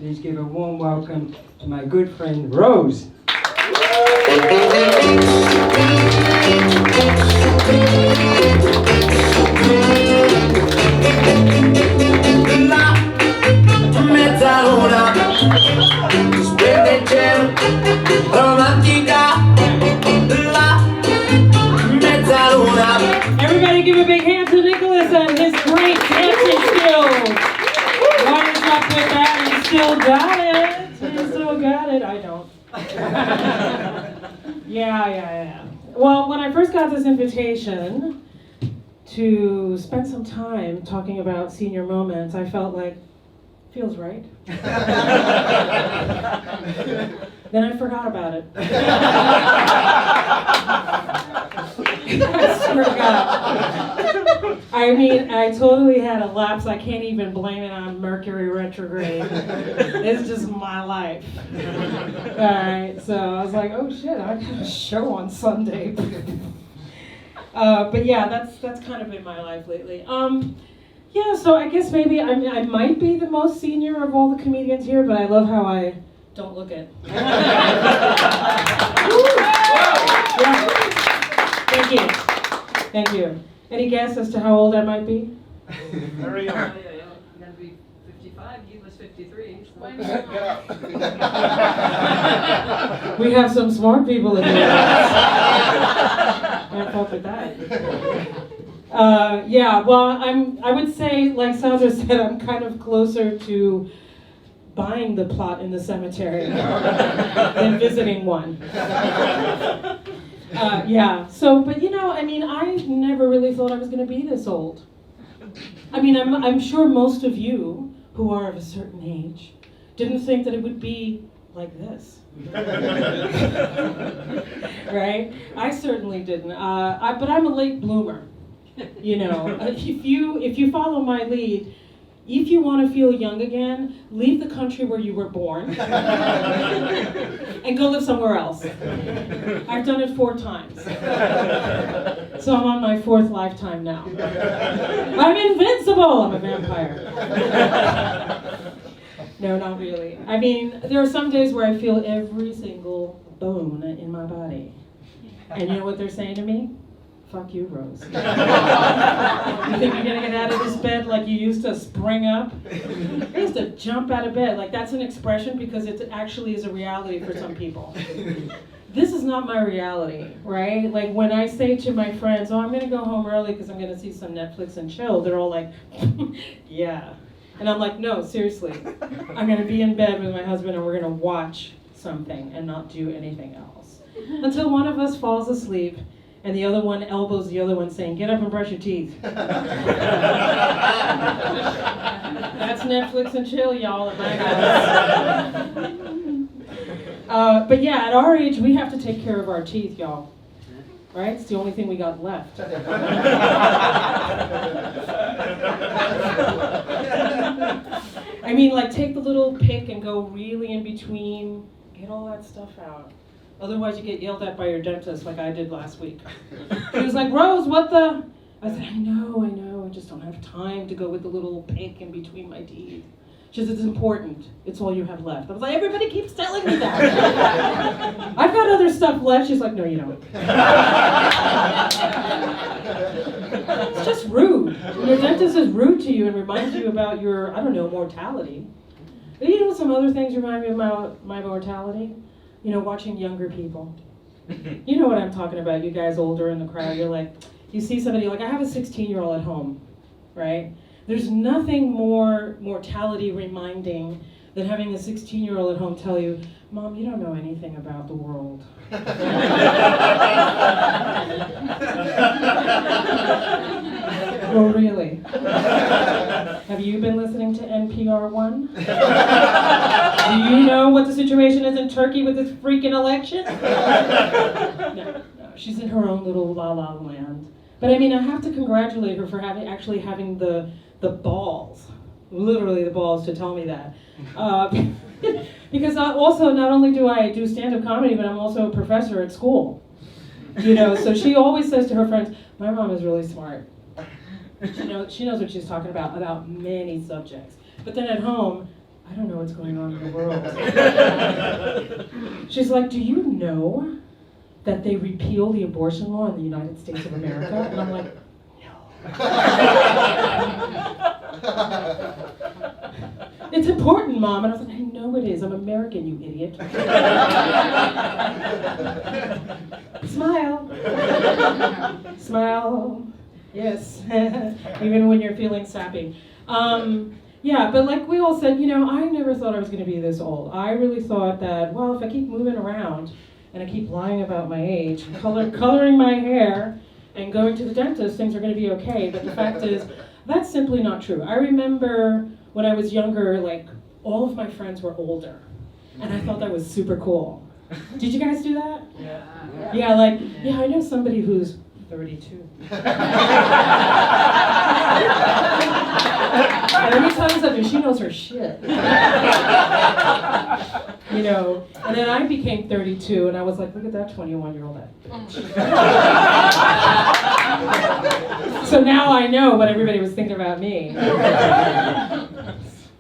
Please give a warm welcome to my good friend Rose. La mezzaluna splende in cielo, romantica. La mezzaluna. Everybody give a big hand to Nicholas and his great dancing skills. Why is up with that? He still got it. He still got it. I don't. Yeah. Well, when I first got this invitation to spend some time talking about senior moments, I felt like, feels right. Then I forgot about it. I swear to God. I mean, I totally had a lapse. I can't even blame it on Mercury retrograde. It's just my life. All right, so I was like, oh shit, I got a show on Sunday. But yeah, that's kind of been my life lately. Yeah, so I guess maybe I might be the most senior of all the comedians here, but I love how I don't look it. Yeah. Thank you. Any guess as to how old I might be? Very young. You're going to be 55, he was 53. So. We have some smart people in here. Can't fuck with that. Yeah, well, I would say, like Sandra said, I'm kind of closer to buying the plot in the cemetery than visiting one. Yeah, so, but you know, I mean, I never really thought I was going to be this old. I mean, I'm sure most of you who are of a certain age didn't think that it would be like this. Right? I certainly didn't. But I'm a late bloomer. You know, if you follow my lead, if you want to feel young again, leave the country where you were born and go live somewhere else. I've done it 4 times. So I'm on my 4th lifetime now. I'm invincible! I'm a vampire. No, not really. I mean, there are some days where I feel every single bone in my body. And you know what they're saying to me? Fuck you, Rose. You think you're gonna get out of this bed like you used to spring up? I used to jump out of bed. Like, that's an expression because it actually is a reality for some people. This is not my reality, right? Like, when I say to my friends, oh, I'm gonna go home early because I'm gonna see some Netflix and chill, they're all like, yeah. And I'm like, no, seriously. I'm gonna be in bed with my husband and we're gonna watch something and not do anything else. Until one of us falls asleep and the other one elbows the other one saying, get up and brush your teeth. That's Netflix and chill, y'all, at my house. But yeah, at our age, we have to take care of our teeth, y'all. Right? It's the only thing we got left. I mean, like, take the little pick and go really in between, get all that stuff out. Otherwise, you get yelled at by your dentist like I did last week. He was like, Rose, what the? I said, I know, I just don't have time to go with the little pick in between my teeth. She said, it's important. It's all you have left. I was like, everybody keeps telling me that. I've got other stuff left. She's like, no, you don't. It's just rude. When your dentist is rude to you and reminds you about your, I don't know, mortality. But you know some other things remind me about my mortality? You know, watching younger people. You know what I'm talking about, you guys older in the crowd. You're like, you see somebody, like I have a 16-year-old at home, right? There's nothing more mortality reminding than having a 16-year-old at home tell you, Mom, you don't know anything about the world. Oh, really? Have you been listening to NPR 1? Do you know what the situation is in Turkey with this freaking election? No, she's in her own little la-la land. But I mean, I have to congratulate her for actually having the balls, literally the balls, to tell me that. Because also, not only do I do stand-up comedy, but I'm also a professor at school. You know, so she always says to her friends, my mom is really smart. She knows what she's talking about many subjects. But then at home, I don't know what's going on in the world. She's like, do you know that they repealed the abortion law in the United States of America? And I'm like, it's important, Mom. And I was like, I know it is. I'm American, you idiot. Smile. Smile. Yes. Even when you're feeling sappy. Yeah, but like we all said, you know, I never thought I was going to be this old. I really thought that, well, if I keep moving around and I keep lying about my age, coloring my hair, and going to the dentist, things are going to be okay. But the fact is, that's simply not true. I remember when I was younger, like, all of my friends were older. And I thought that was super cool. Did you guys do that? Yeah. Yeah, like, yeah, I know somebody who's 32. And let me tell you something, she knows her shit. You know, and then I became 32 and I was like, look at that 21-year-old. So now I know what everybody was thinking about me.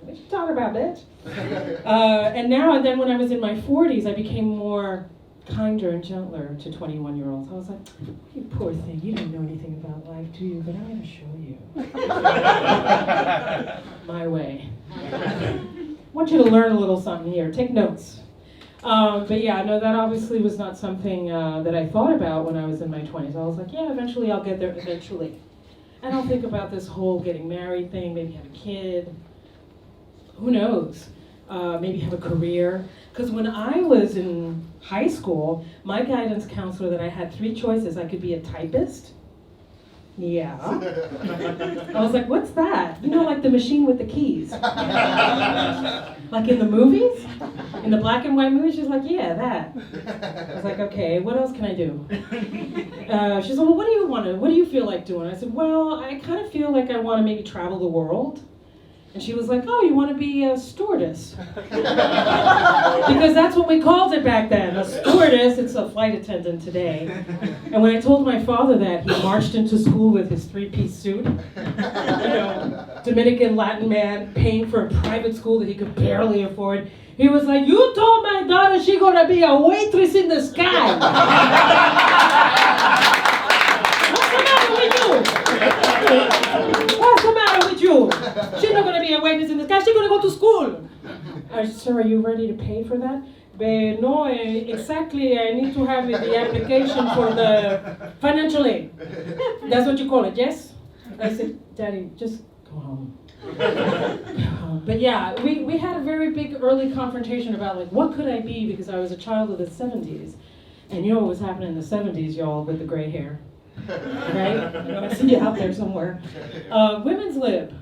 What you talking about, bitch? And then when I was in my 40s, I became more kinder and gentler to 21-year-olds. I was like, you poor thing, you don't know anything about life, do you? But I'm going to show you. My way. I want you to learn a little something here. Take notes. But yeah, no, that obviously was not something that I thought about when I was in my 20s. I was like, yeah, eventually I'll get there, eventually. And I'll think about this whole getting married thing, maybe have a kid. Who knows? Maybe have a career. Because when I was in high school, my guidance counselor that I had 3 choices. I could be a typist. Yeah. I was like, what's that? You know, like the machine with the keys. Like in the movies? In the black and white movies? She's like, yeah, that. I was like, okay, what else can I do? She's like, well, what do you feel like doing? I said, well, I kind of feel like I want to maybe travel the world. And she was like, oh, you want to be a stewardess? Because that's what we called it back then, a stewardess. It's a flight attendant today. And when I told my father that, he marched into school with his 3-piece suit. You know, Dominican Latin man paying for a private school that he could barely afford. He was like, you told my daughter she's going to be a waitress in the sky. What's the matter with you? What's the matter with you? She's not going to be a waitress in the sky. She's going to go to school. I said, sir, are you ready to pay for that? But no, exactly. I need to have the application for the financial aid. That's what you call it, yes? I said, Daddy, just go home. But yeah, we had a very big early confrontation about like, what could I be? Because I was a child of the 70s. And you know what was happening in the 70s, y'all, with the gray hair. Right? I see you out there somewhere. Women's lib,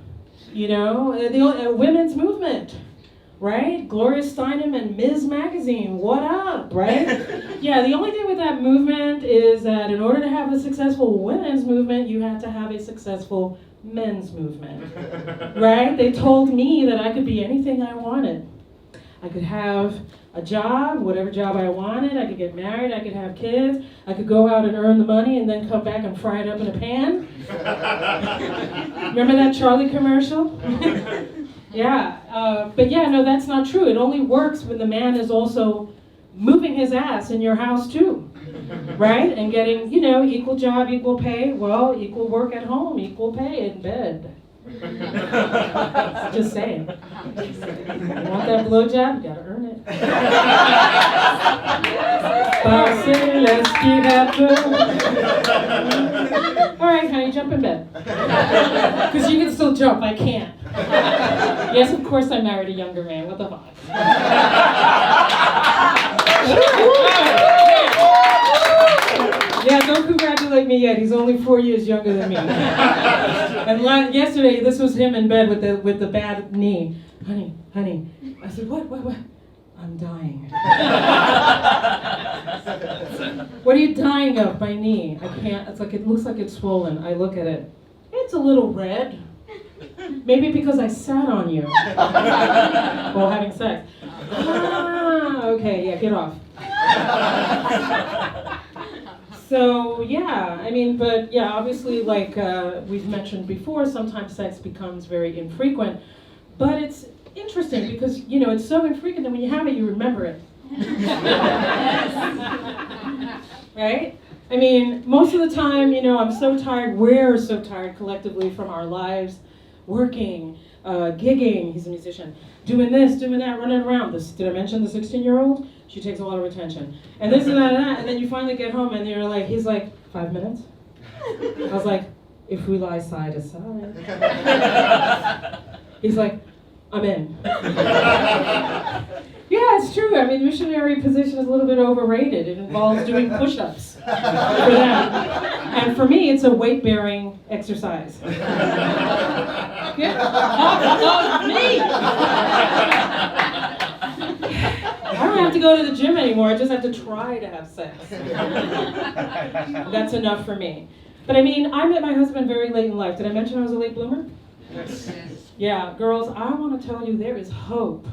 you know, the women's movement, right? Gloria Steinem and Ms. Magazine, what up, right? Yeah, the only thing with that movement is that in order to have a successful women's movement, you had to have a successful men's movement, right? They told me that I could be anything I wanted. I could have a job, whatever job I wanted. I could get married. I could have kids. I could go out and earn the money and then come back and fry it up in a pan. Remember that Charlie commercial? Yeah. But yeah, no, that's not true. It only works when the man is also moving his ass in your house too. Right? And getting, you know, equal job, equal pay. Well, equal work at home, equal pay in bed. Just saying. You want that blowjob? You gotta earn it. Let's keep happy. All right, honey, jump in bed. Because you can still jump, I can't. Yes, of course I married a younger man. What the fuck? Yeah, don't congratulate me yet. He's only 4 years younger than me. And yesterday, this was him in bed with the bad knee. Honey. I said, what? I'm dying. What are you dying of? My knee. I can't. It's like it looks like it's swollen. I look at it. It's a little red. Maybe because I sat on you while having sex. Okay, yeah, get off. So yeah, I mean, but yeah, obviously, like we've mentioned before, sometimes sex becomes very infrequent, but it's interesting because, you know, it's so infrequent that when you have it, you remember it. Right? I mean, most of the time, you know, I'm so tired, we're so tired collectively from our lives, working, gigging, he's a musician, doing this, doing that, running around. Did I mention the 16-year-old? She takes a lot of attention. And this and that and that, and then you finally get home and you're like, he's like, 5 minutes? I was like, if we lie side to side. He's like, I'm in. Yeah, it's true. I mean, missionary position is a little bit overrated. It involves doing push-ups for them. And for me, it's a weight-bearing exercise. Yeah. Oh, me! I don't have to go to the gym anymore. I just have to try to have sex. That's enough for me. But I mean, I met my husband very late in life. Did I mention I was a late bloomer? Yes. Yeah, girls, I want to tell you there is hope.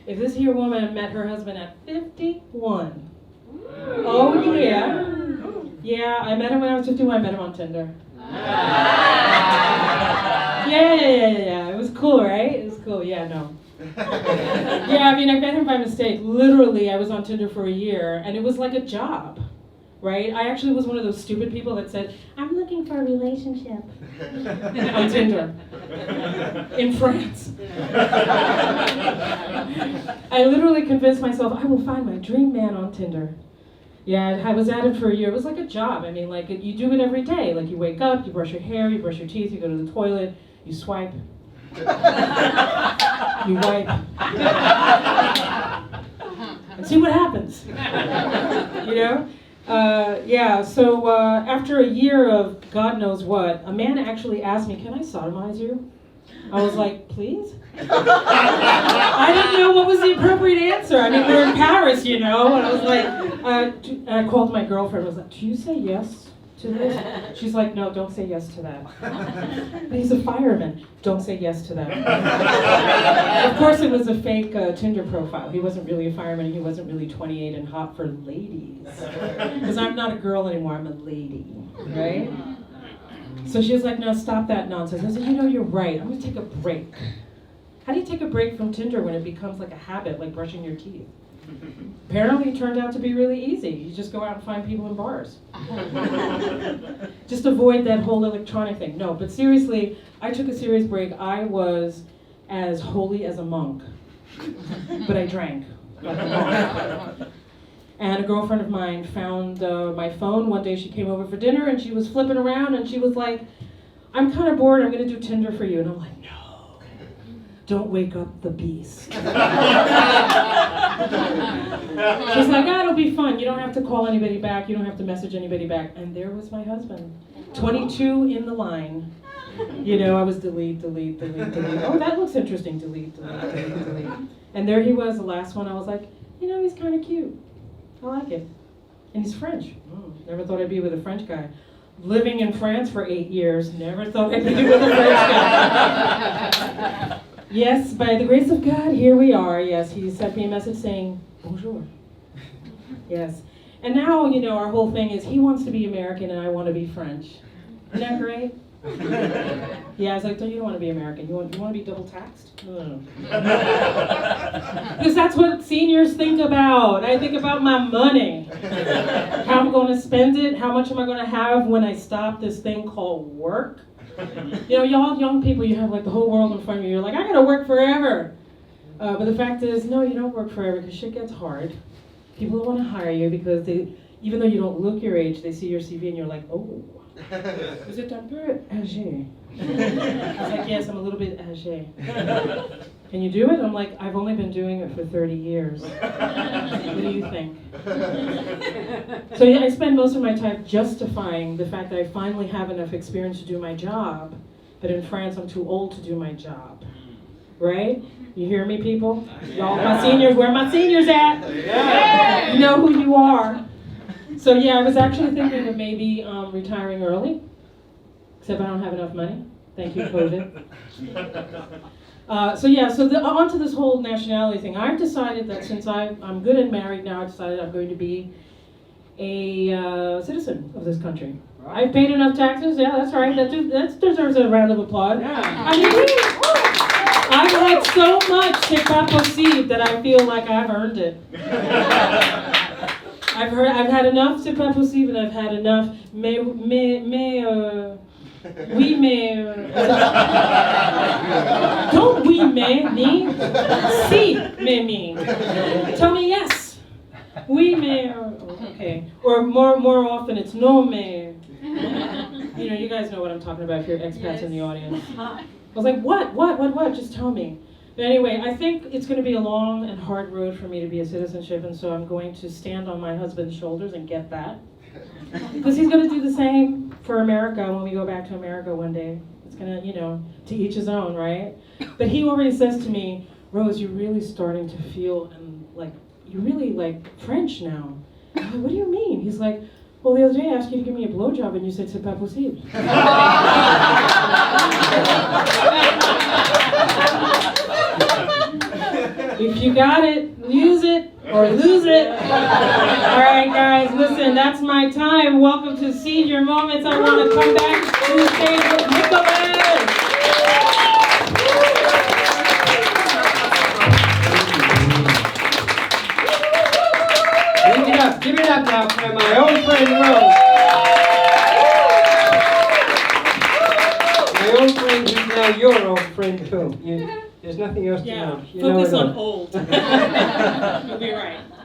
If this here woman met her husband at 51. Oh, yeah. Yeah, I met him when I was 51. I met him on Tinder. Yeah. It was cool, right? It was cool. Yeah, no. Yeah, I mean, I met him by mistake. Literally, I was on Tinder for a year, and it was like a job. Right? I actually was one of those stupid people that said, I'm looking for a relationship on Tinder in France. I literally convinced myself, I will find my dream man on Tinder. Yeah, I was at it for a year. It was like a job. I mean, like, you do it every day. Like, you wake up, you brush your hair, you brush your teeth, you go to the toilet, you swipe, you wipe, and see what happens. You know? So after a year of God knows what, a man actually asked me, can I sodomize you? I was like, please? I didn't know what was the appropriate answer. I mean, we're in Paris, you know, and I was like, and I called my girlfriend, I was like, do you say yes to this? She's like, no, don't say yes to that. But he's a fireman. Don't say yes to that. Of course, it was a fake Tinder profile. He wasn't really a fireman. He wasn't really 28 and hot for ladies. Because I'm not a girl anymore. I'm a lady, right? So she was like, no, stop that nonsense. I said, you know, you're right. I'm going to take a break. How do you take a break from Tinder when it becomes like a habit, like brushing your teeth? Apparently it turned out to be really easy. You just go out and find people in bars. Just avoid that whole electronic thing. No, but seriously, I took a serious break. I was as holy as a monk, but I drank like a monk. And a girlfriend of mine found my phone. One day she came over for dinner and she was flipping around and she was like, I'm kind of bored, I'm going to do Tinder for you. And I'm like, no. Don't wake up the beast. She's like, it'll be fun. You don't have to call anybody back. You don't have to message anybody back. And there was my husband, 22 in the line. You know, I was delete. Oh, that looks interesting. Delete. And there he was, the last one. I was like, you know, he's kind of cute. I like it. And he's French. Never thought I'd be with a French guy. Living in France for 8 years, never thought I'd be with a French guy. Yes, by the grace of God, here we are. Yes, he sent me a message saying, bonjour. Yes. And now, you know, our whole thing is he wants to be American and I want to be French. Isn't that great? Yeah, I was like, don't you want to be American? You want to be double taxed? No. Because that's what seniors think about. I think about my money. How I'm going to spend it. How much am I going to have when I stop this thing called work? You know, y'all young people, you have like the whole world in front of you. You're like, I gotta work forever. But the fact is, no, you don't work forever because shit gets hard. People don't want to hire you because they, even though you don't look your age, they see your CV and you're like, oh, vous êtes un peu âgé. I was like, yes, I'm a little bit âgé. Can you do it? I'm like, I've only been doing it for 30 years. What do you think? So yeah, I spend most of my time justifying the fact that I finally have enough experience to do my job, but in France I'm too old to do my job. Right? You hear me, people? Y'all, my seniors, where are my seniors at? You know who you are. So yeah, I was actually thinking of maybe retiring early, except I don't have enough money. Thank you, COVID. On to this whole nationality thing. I've decided that since I'm good and married now, I've decided I'm going to be a citizen of this country. Right. I've paid enough taxes. Yeah, that's right. That deserves a round of applause. Yeah. I mean, I I've had so much c'est pas possible that I feel like I've earned it. I've had enough c'est pas possible, and I've had enough oui, mais. Don't oui, mais me. Si, mais me. Tell me yes. Oui, mais. Okay. Or more often it's no, mais. You know, you guys know what I'm talking about if you're expats in the audience. I was like, what? Just tell me. But anyway, I think it's going to be a long and hard road for me to be a citizenship, and so I'm going to stand on my husband's shoulders and get that. Because he's going to do the same for America when we go back to America one day. It's going to, you know, to each his own, right? But he already says to me, Rose, you're really starting to feel like, you're really like French now. I'm like, what do you mean? He's like, well, the other day I asked you to give me a blowjob and you said c'est pas possible. If you got it, use it or lose it. All right, guys, listen, that's my time. Welcome to Seed Your Moments. I want to come back to the stage with Nicholas. Give it up now for my old friend Rose. My old friend who's now your old friend too. There's nothing else to know. You know Focus it on all. old. You'll be right.